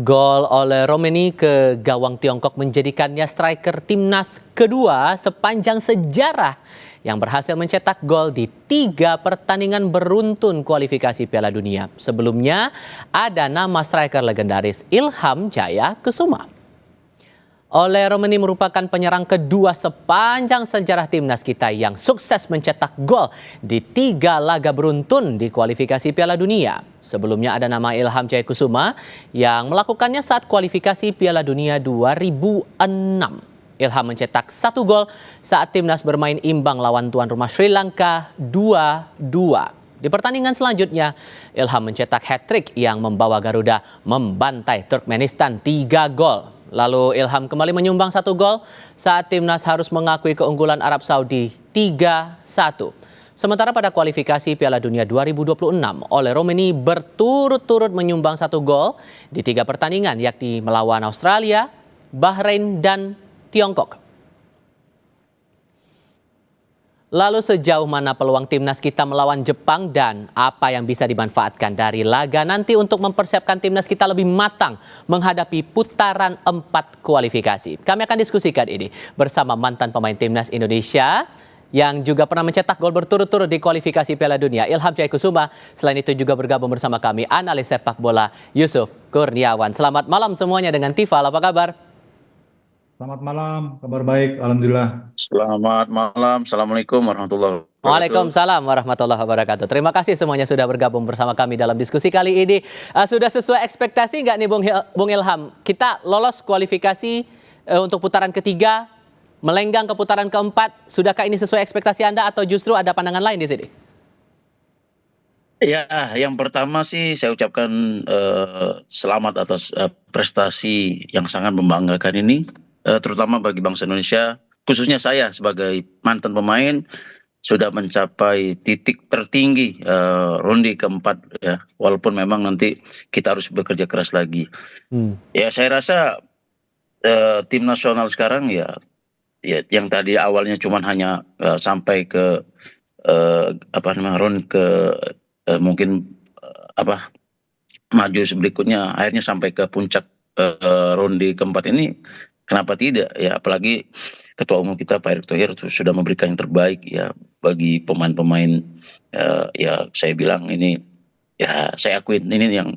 Gol oleh Romeni ke gawang Tiongkok menjadikannya striker timnas kedua sepanjang sejarah yang berhasil mencetak gol di 3 pertandingan beruntun kualifikasi Piala Dunia. Sebelumnya ada nama striker legendaris Ilham Jaya Kusuma. Ole Romeni merupakan penyerang kedua sepanjang sejarah timnas kita yang sukses mencetak gol di 3 laga beruntun di kualifikasi Piala Dunia. Sebelumnya ada nama Ilham Jaya Kusuma yang melakukannya saat kualifikasi Piala Dunia 2006. Ilham mencetak 1 gol saat timnas bermain imbang lawan tuan rumah Sri Lanka 2-2. Di pertandingan selanjutnya, Ilham mencetak hat-trick yang membawa Garuda membantai Turkmenistan 3 gol. Lalu Ilham kembali menyumbang 1 gol saat timnas harus mengakui keunggulan Arab Saudi 3-1. Sementara pada kualifikasi Piala Dunia 2026, Ole Romeni berturut-turut menyumbang 1 gol di 3 pertandingan, yakni melawan Australia, Bahrain, dan Tiongkok. Lalu sejauh mana peluang timnas kita melawan Jepang dan apa yang bisa dimanfaatkan dari laga nanti untuk mempersiapkan timnas kita lebih matang menghadapi putaran 4 kualifikasi. Kami akan diskusikan ini bersama mantan pemain timnas Indonesia yang juga pernah mencetak gol berturut-turut di kualifikasi Piala Dunia, Ilham Jaya Kusuma. Selain itu juga bergabung bersama kami analis sepak bola Yusuf Kurniawan. Selamat malam semuanya dengan Tifal, apa kabar? Selamat malam, kabar baik, alhamdulillah. Selamat malam, Assalamualaikum warahmatullahi wabarakatuh. Waalaikumsalam warahmatullahi wabarakatuh. Terima kasih semuanya sudah bergabung bersama kami dalam diskusi kali ini. Sudah sesuai ekspektasi nggak nih Bung Ilham? Kita lolos kualifikasi untuk putaran ketiga, melenggang ke putaran keempat. Sudahkah ini sesuai ekspektasi Anda atau justru ada pandangan lain di sini? Ya, yang pertama sih saya ucapkan selamat atas prestasi yang sangat membanggakan ini, terutama bagi bangsa Indonesia, khususnya saya sebagai mantan pemain sudah mencapai titik tertinggi ronde keempat ya, walaupun memang nanti kita harus bekerja keras lagi. Ya saya rasa tim nasional sekarang ya yang tadi awalnya cuma hanya sampai ke ronde ke mungkin maju berikutnya, akhirnya sampai ke puncak ronde keempat ini. Kenapa tidak ya, apalagi Ketua Umum kita Pak Erick Thohir sudah memberikan yang terbaik ya bagi pemain-pemain, ya saya bilang ini ya saya akuin ini yang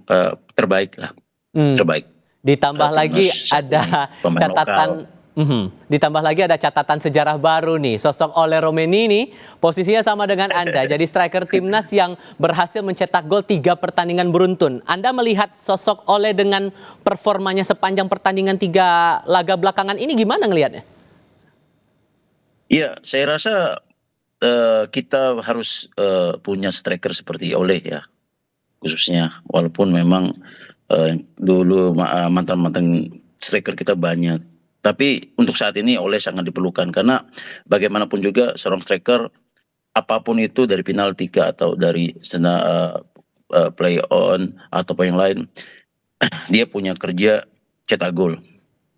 terbaik lah, terbaik. Ditambah lagi ada catatan, ditambah lagi ada catatan sejarah baru nih, sosok Ole Romeni ini posisinya sama dengan Anda, jadi striker timnas yang berhasil mencetak gol 3 pertandingan beruntun. Anda melihat sosok Ole dengan performanya sepanjang pertandingan 3 laga belakangan ini gimana ngelihatnya? Iya, saya rasa kita harus punya striker seperti Ole ya, khususnya walaupun memang dulu mantan-mantan striker kita banyak. Tapi untuk saat ini Ole sangat diperlukan karena bagaimanapun juga seorang striker apapun itu dari penalti atau dari play on atau apa yang lain, dia punya kerja cetak gol.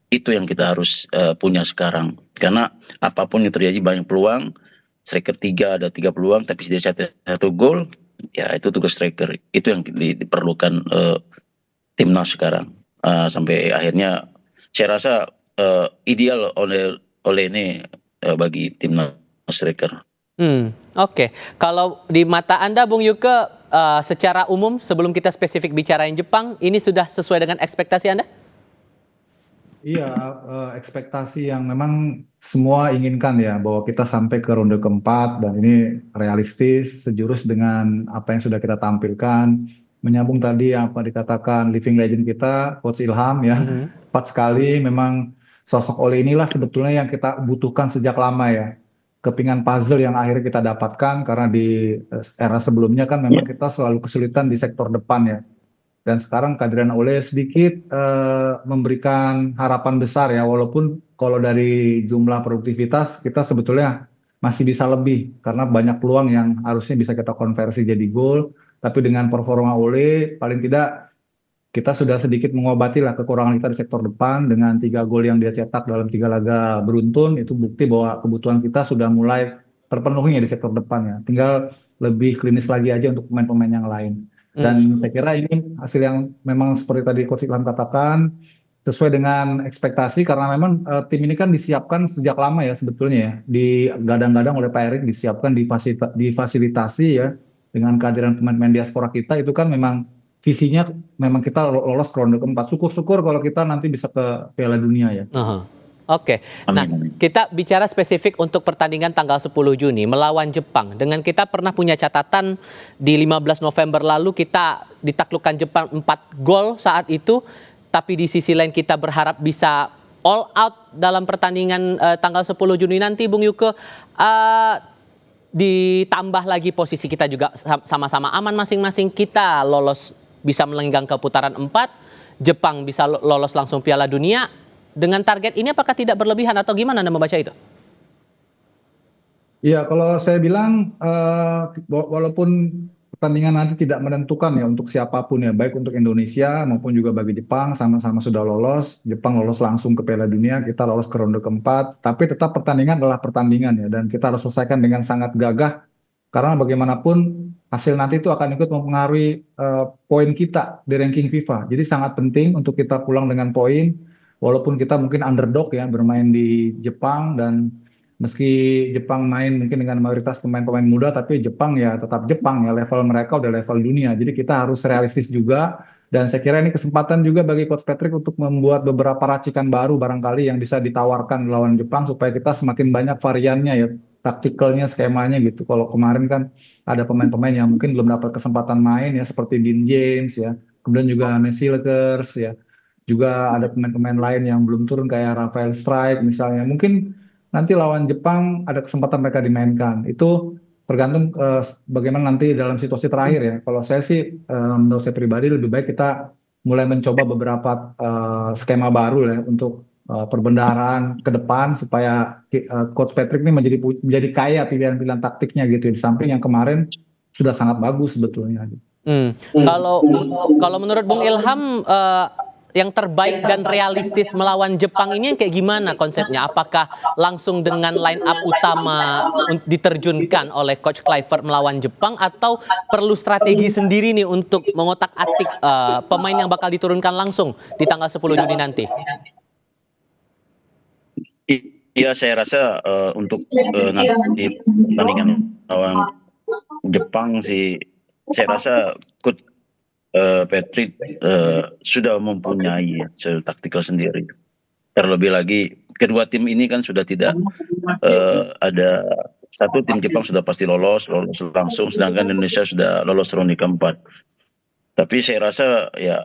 Itu yang kita harus punya sekarang karena apapun yang terjadi banyak peluang, striker 3 ada 3 peluang tapi dia cetak 1 gol, ya itu tugas striker. Itu yang diperlukan timnas sekarang, sampai akhirnya saya rasa ideal oleh ini bagi timnas striker. Oke. Kalau di mata Anda Bung Yuke, secara umum sebelum kita spesifik bicarain Jepang, ini sudah sesuai dengan ekspektasi Anda? Iya, ekspektasi yang memang semua inginkan ya, bahwa kita sampai ke ronde keempat dan ini realistis, sejurus dengan apa yang sudah kita tampilkan. Menyambung tadi yang apa dikatakan living legend kita, Coach Ilham ya, tepat sekali. Memang sosok Ole inilah sebetulnya yang kita butuhkan sejak lama ya. Kepingan puzzle yang akhirnya kita dapatkan karena di era sebelumnya kan memang kita selalu kesulitan di sektor depan ya. Dan sekarang kehadiran Ole sedikit memberikan harapan besar ya, walaupun kalau dari jumlah produktivitas kita sebetulnya masih bisa lebih karena banyak peluang yang harusnya bisa kita konversi jadi gol. Tapi dengan performa Ole paling tidak kita sudah sedikit mengobati lah kekurangan kita di sektor depan dengan 3 gol yang dia cetak dalam 3 laga beruntun. Itu bukti bahwa kebutuhan kita sudah mulai terpenuhi ya di sektor depan ya. Tinggal lebih klinis lagi aja untuk pemain-pemain yang lain. Dan saya kira ini hasil yang memang seperti tadi Coach Ilham katakan sesuai dengan ekspektasi karena memang tim ini kan disiapkan sejak lama ya sebetulnya ya, digadang-gadang oleh Pak Erik, disiapkan difasilitasi ya dengan kehadiran pemain-pemain diaspora kita. Itu kan memang visinya memang kita lolos ke ronde keempat. Syukur-syukur kalau kita nanti bisa ke Piala Dunia ya. Oke, nah Amin. kita bicara spesifik untuk pertandingan tanggal 10 Juni melawan Jepang. Dengan kita pernah punya catatan di 15 November lalu kita ditaklukkan Jepang 4 gol saat itu. Tapi di sisi lain kita berharap bisa all out dalam pertandingan tanggal 10 Juni nanti, Bung Yuke. Ditambah lagi posisi kita juga sama-sama aman masing-masing. Kita lolos bisa melenggang ke putaran 4. Jepang bisa lolos langsung Piala Dunia. Dengan target ini apakah tidak berlebihan atau gimana Anda membaca itu? Iya, kalau saya bilang walaupun pertandingan nanti tidak menentukan ya untuk siapapun ya, baik untuk Indonesia maupun juga bagi Jepang, sama-sama sudah lolos. Jepang lolos langsung ke Piala Dunia, kita lolos ke ronde keempat. Tapi tetap pertandingan adalah pertandingan ya, dan kita harus selesaikan dengan sangat gagah. Karena bagaimanapun hasil nanti itu akan ikut mempengaruhi poin kita di ranking FIFA. Jadi sangat penting untuk kita pulang dengan poin. Walaupun kita mungkin underdog ya bermain di Jepang, dan meski Jepang main mungkin dengan mayoritas pemain-pemain muda, tapi Jepang ya tetap Jepang ya, level mereka udah level dunia. Jadi kita harus realistis juga, dan saya kira ini kesempatan juga bagi Coach Patrick untuk membuat beberapa racikan baru barangkali yang bisa ditawarkan lawan Jepang supaya kita semakin banyak variannya ya, taktikalnya, skemanya gitu. Kalau kemarin kan ada pemain-pemain yang mungkin belum dapat kesempatan main ya, seperti Dean James ya, kemudian juga Messi Lekers ya. Juga ada pemain-pemain lain yang belum turun kayak Rafael Strike misalnya. Mungkin nanti lawan Jepang ada kesempatan mereka dimainkan. Itu tergantung bagaimana nanti dalam situasi terakhir ya. Kalau saya sih menurut saya pribadi lebih baik kita mulai mencoba beberapa skema baru ya untuk perbendaharaan ke depan supaya Coach Patrick ini menjadi kaya pilihan-pilihan taktiknya gitu. Di samping yang kemarin sudah sangat bagus sebetulnya. Kalau menurut Bung Ilham, yang terbaik dan realistis melawan Jepang ini yang kayak gimana konsepnya? Apakah langsung dengan line up utama diterjunkan oleh Coach Kluivert melawan Jepang, atau perlu strategi sendiri nih untuk mengotak-atik pemain yang bakal diturunkan langsung di tanggal 10 Juni nanti? Iya, saya rasa untuk nanti pertandingan lawan Jepang sih, saya rasa Coach Patrick sudah mempunyai taktikal sendiri. Terlebih lagi kedua tim ini kan sudah tidak ada satu tim Jepang sudah pasti lolos langsung, sedangkan Indonesia sudah lolos ronde keempat. Tapi saya rasa ya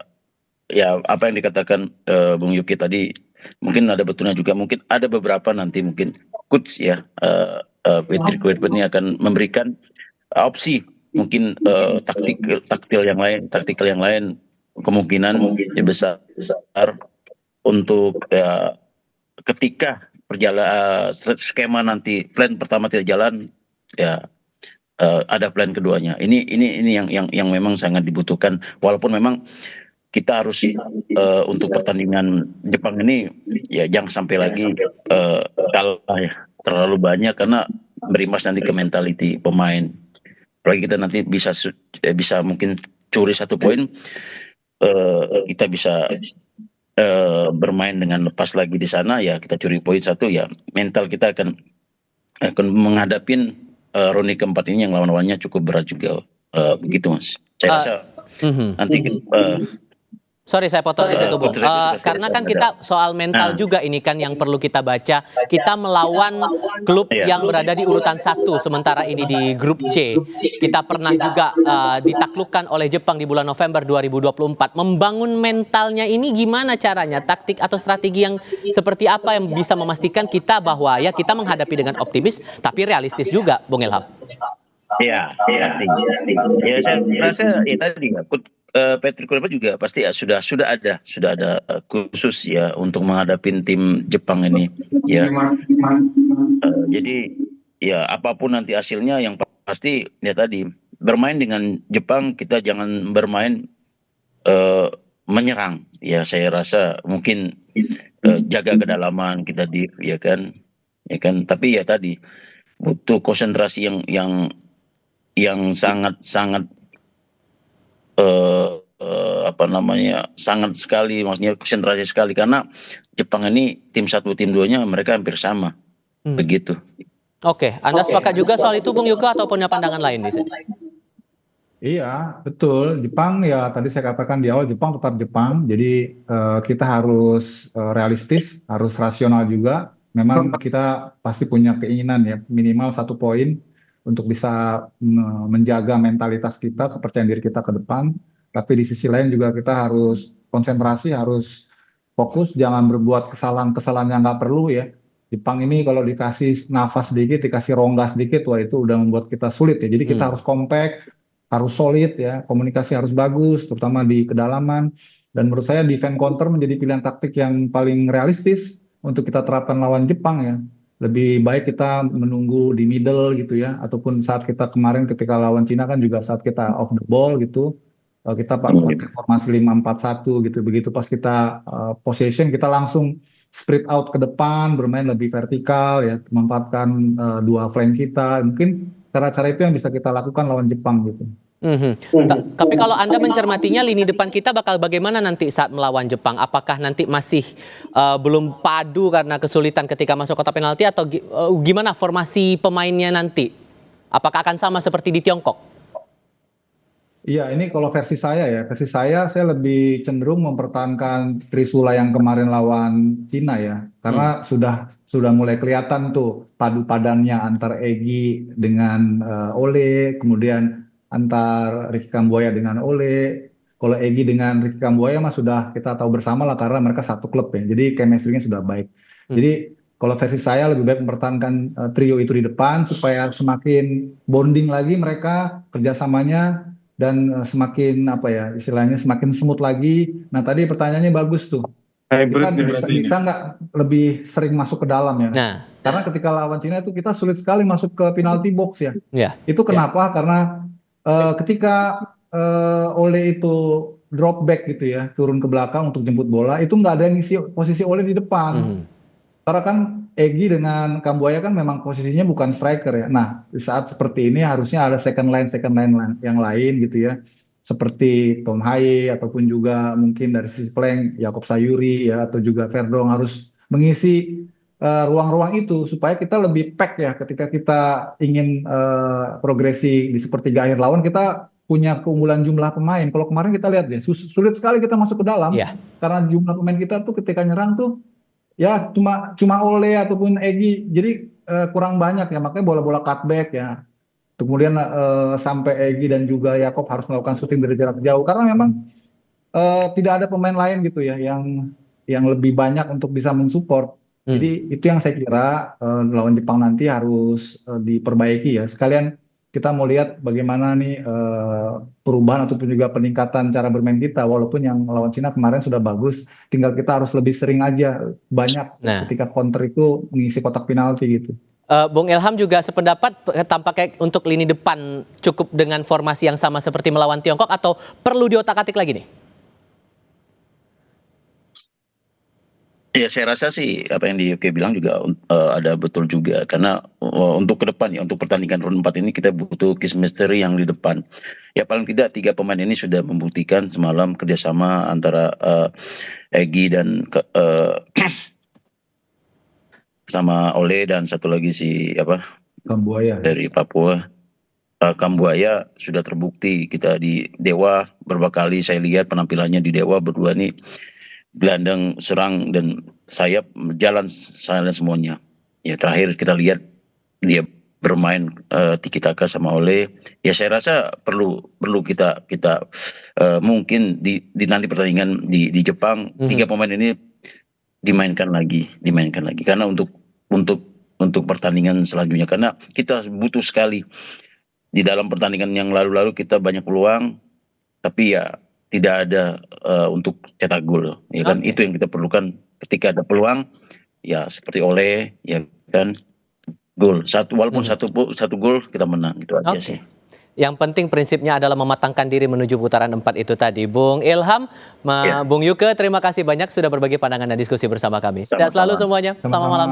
apa yang dikatakan Bung Yuki tadi mungkin ada betulnya juga. Mungkin ada beberapa nanti mungkin coach ya Patrick Kluivert ini akan memberikan opsi. Mungkin taktikal yang lain kemungkinan besar untuk ketika skema nanti plan pertama tidak jalan ya, ada plan keduanya. Ini yang memang sangat dibutuhkan, walaupun memang kita harus untuk pertandingan Jepang ini ya jangan sampai lagi kalah ya terlalu banyak, karena berimbas nanti ke mentality pemain. Apalagi kita nanti bisa mungkin curi 1 poin, kita bisa bermain dengan lepas lagi di sana ya, kita curi poin 1 ya, mental kita akan menghadapin ronde keempat ini yang lawan-lawannya cukup berat juga, begitu Mas. Saya rasa nanti Sorry saya potong di situ Bung. Karena kan kita soal mental juga ini kan yang perlu kita baca. Kita melawan klub yang berada di urutan 1 sementara ini di grup C. Kita pernah juga ditaklukkan oleh Jepang di bulan November 2024. Membangun mentalnya ini gimana caranya? Taktik atau strategi yang seperti apa yang bisa memastikan kita bahwa ya kita menghadapi dengan optimis tapi realistis juga, Bung Ilham? Ya, pasti. Ya saya rasa ya tadi Patrick Kluivert juga pasti ya sudah ada khusus ya untuk menghadapi tim Jepang ini ya. Jadi ya apapun nanti hasilnya, yang pasti ya tadi bermain dengan Jepang kita jangan bermain menyerang ya. Saya rasa mungkin jaga kedalaman kita ya kan, tapi ya tadi butuh konsentrasi yang sangat apa namanya, sangat sekali, maksudnya konsentrasi sekali karena Jepang ini tim 1 tim 2-nya mereka hampir sama, begitu. Oke, Anda sepakat juga soal itu Bung Yuke atau punya pandangan lain di sini? Iya, betul. Jepang ya tadi saya katakan di awal Jepang tetap Jepang. Jadi kita harus realistis, harus rasional juga. Memang kita pasti punya keinginan ya minimal 1 poin untuk bisa menjaga mentalitas kita, kepercayaan diri kita ke depan. Tapi di sisi lain juga kita harus konsentrasi, harus fokus, jangan berbuat kesalahan-kesalahan yang nggak perlu ya. Jepang ini kalau dikasih nafas sedikit, dikasih rongga sedikit, wah itu udah membuat kita sulit ya. Jadi kita harus kompak, harus solid ya, komunikasi harus bagus, terutama di kedalaman. Dan menurut saya defense counter menjadi pilihan taktik yang paling realistis untuk kita terapkan lawan Jepang ya. Lebih baik kita menunggu di middle gitu ya, ataupun saat kita kemarin ketika lawan Cina kan juga saat kita off the ball gitu, kita pakai formasi 5-4-1 gitu. Begitu pas kita possession kita langsung spread out ke depan, bermain lebih vertikal ya, memanfaatkan dua flank kita. Mungkin cara-cara itu yang bisa kita lakukan lawan Jepang gitu. Tapi kalau Anda mencermatinya lini depan kita bakal bagaimana nanti saat melawan Jepang? Apakah nanti masih belum padu karena kesulitan ketika masuk kotak penalti atau gimana formasi pemainnya nanti? Apakah akan sama seperti di Tiongkok? Iya, ini kalau versi saya lebih cenderung mempertahankan Trisula yang kemarin lawan Cina ya, karena sudah mulai kelihatan tuh padu padannya antar Egy dengan Ole, kemudian antar Ricky Kambuaya dengan Ole. Kalau Egy dengan Ricky Kambuaya mah sudah kita tahu bersama lah karena mereka satu klub ya, jadi chemistry-nya sudah baik. Jadi kalau versi saya lebih baik mempertahankan trio itu di depan supaya semakin bonding lagi mereka kerjasamanya dan semakin apa ya istilahnya semakin smooth lagi. Nah tadi pertanyaannya bagus tuh. Kita bisa nggak lebih sering masuk ke dalam ya? Nah, Karena ketika lawan Cina itu kita sulit sekali masuk ke penalti box ya. ya. Itu kenapa? Karena ketika Ole itu drop back gitu ya, turun ke belakang untuk jemput bola, itu nggak ada yang ngisi posisi Ole di depan. Karena kan Egy dengan Kambuaya kan memang posisinya bukan striker ya. Nah, di saat seperti ini harusnya ada second line yang lain gitu ya. Seperti Tom Haye ataupun juga mungkin dari sisi flank Yakob Sayuri ya atau juga Verdong harus mengisi ruang-ruang itu supaya kita lebih pack ya ketika kita ingin progresi di sepertiga akhir lawan kita punya keunggulan jumlah pemain. Kalau kemarin kita lihat ya sulit sekali kita masuk ke dalam karena jumlah pemain kita tuh ketika nyerang tuh ya cuma Ole ataupun Egy, jadi kurang banyak ya, makanya bola-bola cutback ya. Kemudian sampai Egy dan juga Yakob harus melakukan syuting dari jarak jauh karena memang tidak ada pemain lain gitu ya yang lebih banyak untuk bisa mensupport. Jadi itu yang saya kira lawan Jepang nanti harus diperbaiki ya. Sekalian kita mau lihat bagaimana nih perubahan ataupun juga peningkatan cara bermain kita. Walaupun yang lawan Cina kemarin sudah bagus, tinggal kita harus lebih sering aja banyak ketika counter itu mengisi kotak penalti gitu. Bung Ilham juga sependapat tampaknya untuk lini depan cukup dengan formasi yang sama seperti melawan Tiongkok atau perlu diotak-atik lagi nih? Ya saya rasa sih apa yang di UK bilang juga ada betul juga karena untuk ke depan ya untuk pertandingan round 4 ini kita butuh chemistry yang di depan. Ya paling tidak 3 pemain ini sudah membuktikan semalam kerjasama antara Egy dan sama Ole dan satu lagi si Kambuaya dari Papua. Kambuaya sudah terbukti kita di Dewa beberapa kali saya lihat penampilannya di Dewa berdua nih gelandang serang dan sayap jalan semuanya. Ya terakhir kita lihat dia bermain tiki taka sama Ole. Ya saya rasa perlu kita mungkin di nanti pertandingan di Jepang 3 pemain ini dimainkan lagi karena untuk pertandingan selanjutnya karena kita butuh sekali di dalam pertandingan yang lalu-lalu kita banyak peluang tapi ya tidak ada untuk cetak gol ya kan itu yang kita perlukan ketika ada peluang ya seperti Ole ya kan gol walaupun satu gol kita menang gitu aja sih. Yang penting prinsipnya adalah mematangkan diri menuju putaran 4 itu tadi. Bung Ilham, Bung Yuke, terima kasih banyak sudah berbagi pandangan dan diskusi bersama kami. Sehat selalu semuanya. Selamat malam.